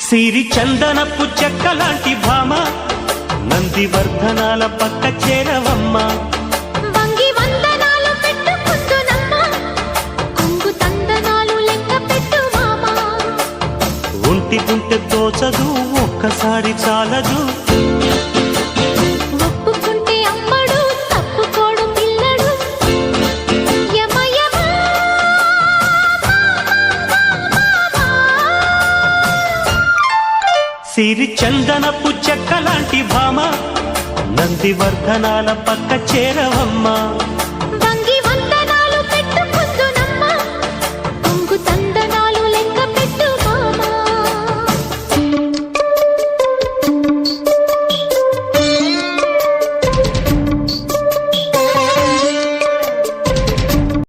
సిరి చందనపు చెక్కలాంటి భామ నందివర్ధనాల పక్క చేరవమ్మ వంగి వందనాలు పెట్టుకుందునమ్మ కొంగు తందనాలు లెక్క పెట్టు మామా ఒంటి గుంటె తోచదు ఒక్కసారి చాలదు ఒప్పుకుంటే అమ్మడు తప్పుకోడు పిల్లడు యమ యమ సిరి చందనపు చెక్కలాంటి భామ నందివర్ధనాల పక్క చేరవమ్మ